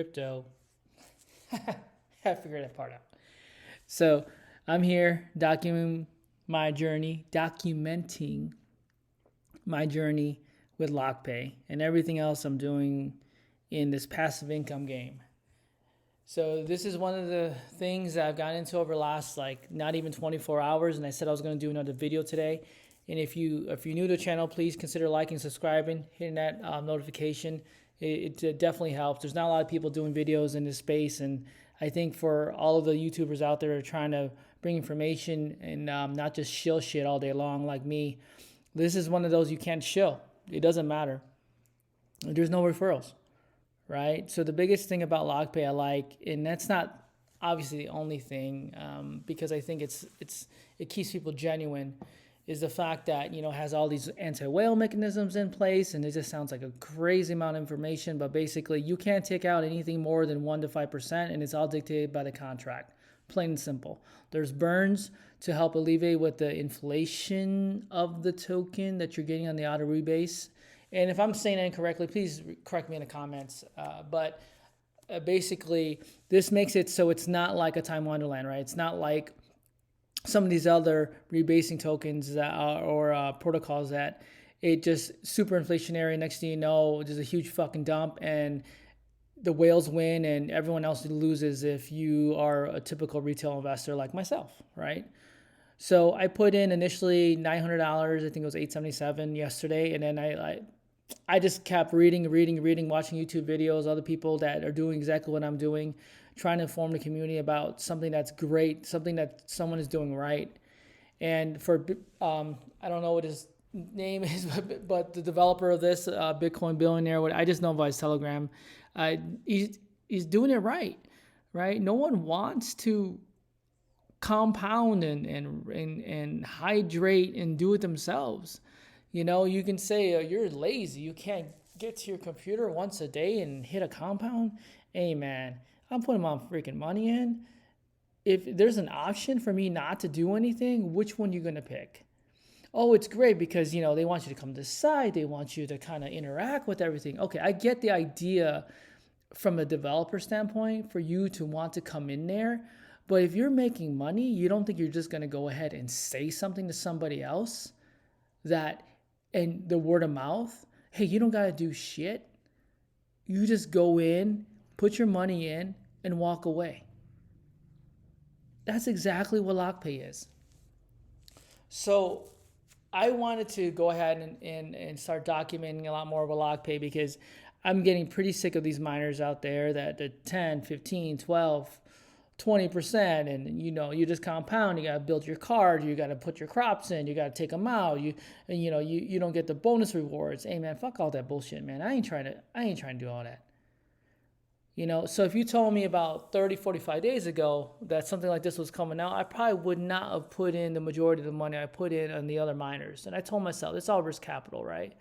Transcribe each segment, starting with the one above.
crypto. I figured that part out. So I'm here documenting my journey with LockPay and everything else I'm doing in this passive income game. So this is one of the things that I've gotten into over the last not even 24 hours, and I said I was going to do another video today. And if you're new to the channel, please consider liking, subscribing, hitting that notification. It definitely helps. There's not a lot of people doing videos in this space, and I think for all of the YouTubers out there trying to bring information and not just shill shit all day long like me, this is one of those you can't shill. It doesn't matter. There's no referrals, right? So the biggest thing about LockPay I like, and that's not obviously the only thing, because I think it keeps people genuine, is the fact that, it has all these anti-whale mechanisms in place, and it just sounds like a crazy amount of information, but basically you can't take out anything more than 1 to 5%, and it's all dictated by the contract, plain and simple. There's burns to help alleviate with the inflation of the token that you're getting on the auto rebase. And if I'm saying that incorrectly, please correct me in the comments. But basically, this makes it so it's not like a Time Wonderland, right? It's not like some of these other rebasing tokens that are, or protocols that it just super inflationary. Next thing you know, there's a huge fucking dump and the whales win and everyone else loses if you are a typical retail investor like myself, right? So I put in initially $900. I think it was $877 yesterday, and then I just kept reading, watching YouTube videos, other people that are doing exactly what I'm doing, trying to inform the community about something that's great, something that someone is doing right. And for, I don't know what his name is, but the developer of this, Bitcoin billionaire, I just know by his Telegram, he's doing it right? No one wants to compound and hydrate and do it themselves. You can say you're lazy, you can't get to your computer once a day and hit a compound. Hey man, I'm putting my freaking money in. If there's an option for me not to do anything, which one you gonna pick? Oh, it's great because they want you to come to the site, they want you to kind of interact with everything. Okay, I get the idea from a developer standpoint for you to want to come in there, but if you're making money, you don't think you're just gonna go ahead and say something to somebody else and the word of mouth, hey, you don't gotta do shit. You just go in, put your money in, and walk away. That's exactly what LockPay is. So I wanted to go ahead and start documenting a lot more of a LockPay because I'm getting pretty sick of these miners out there that the 10, 15, 12, 20%, and you just compound. You got to build your card, you got to put your crops in, you got to take them out, you don't get the bonus rewards. Hey man, fuck all that bullshit, man. I ain't trying to do all that. So if you told me about 30, 45 days ago that something like this was coming out, I probably would not have put in the majority of the money I put in on the other miners. And I told myself, it's all risk capital, right?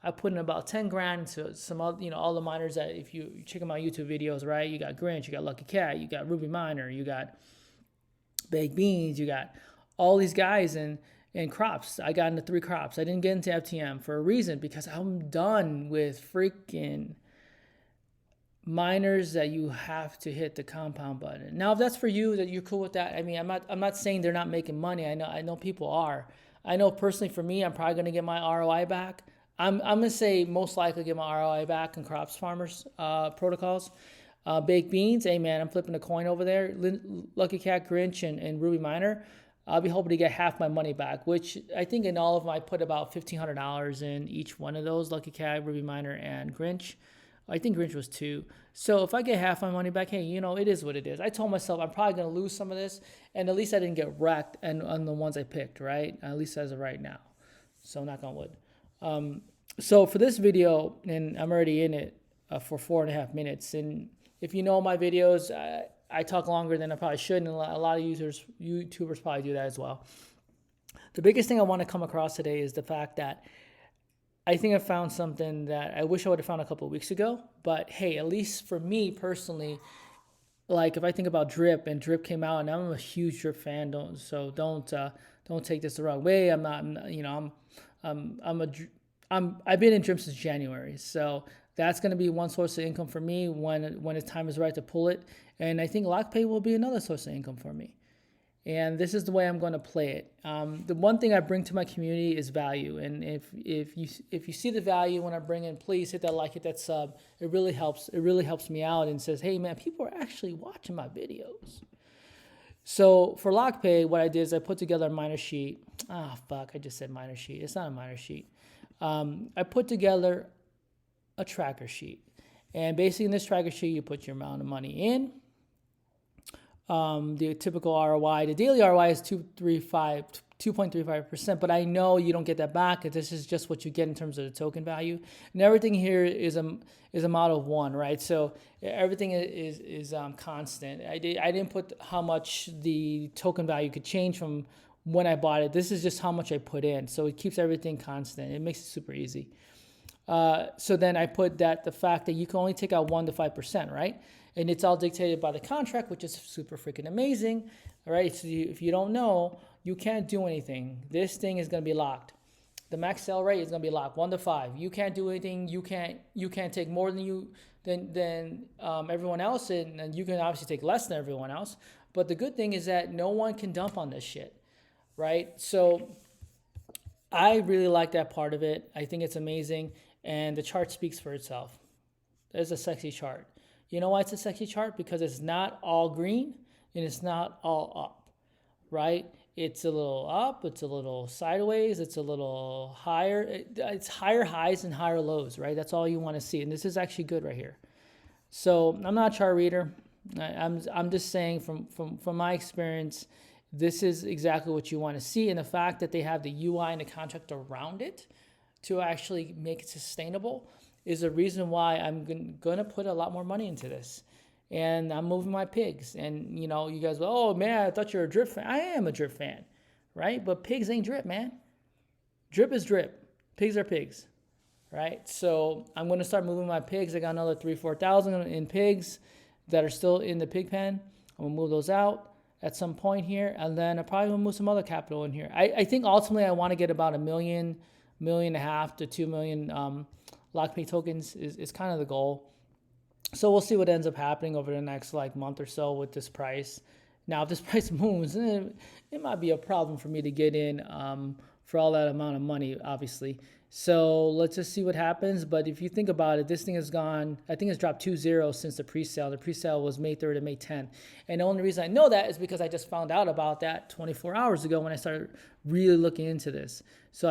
I put in about 10 grand into some other, all the miners that if you check them out YouTube videos, right? You got Grinch, you got Lucky Cat, you got Ruby Miner, you got Baked Beans, you got all these guys and crops. I got into 3 crops. I didn't get into FTM for a reason, because I'm done with freaking miners that you have to hit the compound button. Now, if that's for you, that you're cool with that. I mean, I'm not saying they're not making money. I know people are. I know personally for me, I'm probably going to get my ROI back. I'm going to say most likely get my ROI back in crops farmers protocols. Baked Beans, hey man, I'm flipping a coin over there. Lucky Cat, Grinch, and Ruby Miner. I'll be hoping to get half my money back, which I think in all of them I put about $1,500 in each one of those, Lucky Cat, Ruby Miner, and Grinch. I think Grinch was 2. So if I get half my money back, hey, it is what it is. I told myself I'm probably going to lose some of this, and at least I didn't get wrecked on the ones I picked, right? At least as of right now. So knock on wood. So for this video, and I'm already in it for 4.5 minutes, and if you know my videos, I talk longer than I probably should, and a lot of YouTubers probably do that as well. The biggest thing I want to come across today is the fact that I think I found something that I wish I would have found a couple of weeks ago, but hey, at least for me personally, like if I think about Drip, and Drip came out, and I'm a huge Drip fan, don't take this the wrong way. I've been in Drip since January, so that's going to be one source of income for me when the time is right to pull it. And I think LockPay will be another source of income for me. And this is the way I'm going to play it. The one thing I bring to my community is value. And if you see the value when I bring in, please hit that like, hit that sub. It really helps. It really helps me out and says, hey man, people are actually watching my videos. So for LockPay, what I did is I put together a miner sheet. Ah, fuck, I just said miner sheet. It's not a miner sheet. I put together a tracker sheet. And basically in this tracker sheet, you put your amount of money in. The typical ROI, the daily ROI is 2.35%, but I know you don't get that back. This is just what you get in terms of the token value. And everything here is a model of one, right? So everything is constant. I didn't put how much the token value could change from when I bought it. This is just how much I put in. So it keeps everything constant. It makes it super easy. So then I put that the fact that you can only take out 1 to 5%, right? And it's all dictated by the contract, which is super freaking amazing. All right, so if you don't know, you can't do anything. This thing is going to be locked. The max sell rate is going to be locked 1 to 5. You can't do anything. You can't take more than everyone else, and you can obviously take less than everyone else. But the good thing is that no one can dump on this shit, right? So I really like that part of it. I think it's amazing, and the chart speaks for itself. It's a sexy chart. You know why it's a sexy chart? Because it's not all green and it's not all up, right? It's a little up, it's a little sideways, it's a little higher. It's higher highs and higher lows, right? That's all you want to see. And this is actually good right here. So I'm not a chart reader. I'm just saying from my experience, this is exactly what you want to see. And the fact that they have the UI and the contract around it to actually make it sustainable is a reason why I'm going to put a lot more money into this. And I'm moving my pigs. And, you know, you guys go, oh, man, I thought you were a drip fan. I am a drip fan, right? But pigs ain't drip, man. Drip is drip. Pigs are pigs, right? So I'm going to start moving my pigs. I got another 4,000 in pigs that are still in the pig pen. I'm going to move those out at some point here. And then I probably will move some other capital in here. I think ultimately I want to get about $1 million, $1.5 million to $2 million LockPay tokens is kind of the goal. So we'll see what ends up happening over the next month or so with this price. Now, if this price moves, it might be a problem for me to get in for all that amount of money, obviously. So let's just see what happens. But if you think about it, this thing has gone, I think it's dropped 2-0 since the pre-sale. The pre-sale was May 3rd and May 10th. And the only reason I know that is because I just found out about that 24 hours ago when I started really looking into this. So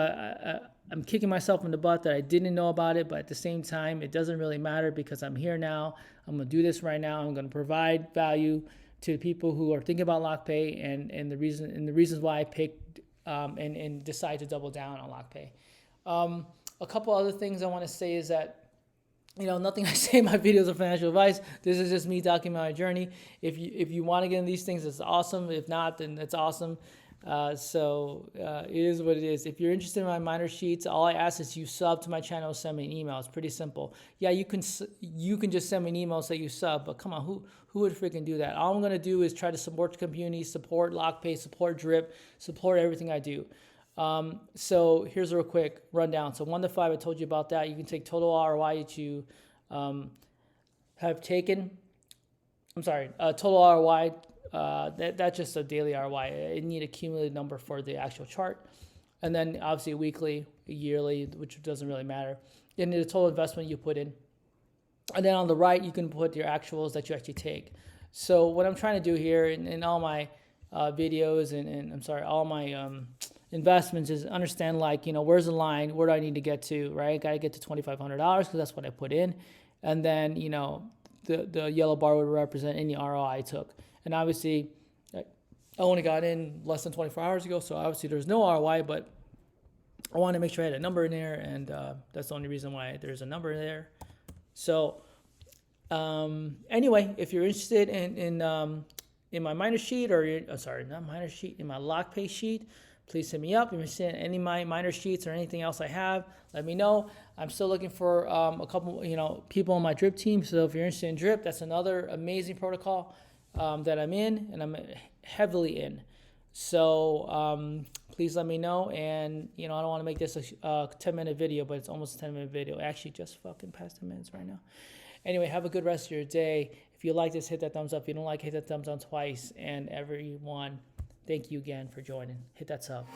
I'm kicking myself in the butt that I didn't know about it, but at the same time, it doesn't really matter because I'm here now. I'm going to do this right now. I'm going to provide value to people who are thinking about LockPay and the reasons why I picked and decide to double down on LockPay. A couple other things I want to say is that, nothing I say in my videos are financial advice. This is just me talking about my journey. If you want to get in these things, it's awesome. If not, then it's awesome. It is what it is. If you're interested in my miner sheets, all I ask is you sub to my channel, send me an email. It's pretty simple. Yeah, you can just send me an email, say you sub, but come on, who would freaking do that? All I'm going to do is try to support the community, support LockPay, support Drip, support everything I do. So here's a real quick rundown. So 1 to 5, I told you about that. You can take total ROI that you have taken. Total ROI. That's just a daily ROI. I need a cumulative number for the actual chart. And then obviously weekly, yearly, which doesn't really matter. Then the total investment you put in. And then on the right, you can put your actuals that you actually take. So what I'm trying to do here in all my videos and all my investments is understand where's the line, where do I need to get to, right? Got to get to $2,500 because that's what I put in. And then, the yellow bar would represent any ROI I took. And obviously, I only got in less than 24 hours ago, so obviously there's no ROI, but I want to make sure I had a number in there, and that's the only reason why there's a number there. So anyway, if you're interested in my miner sheet, in my LockPay sheet, please hit me up. If you're interested in any of my miner sheets or anything else I have, let me know. I'm still looking for a couple, people on my Drip team. So if you're interested in Drip, that's another amazing protocol that I'm in, and I'm heavily in. So please let me know. And, I don't want to make this a 10-minute video, but it's almost a 10-minute video. Actually, just fucking past 10 minutes right now. Anyway, have a good rest of your day. If you like this, hit that thumbs up. If you don't like, hit that thumbs down twice. And everyone, thank you again for joining. Hit that sub.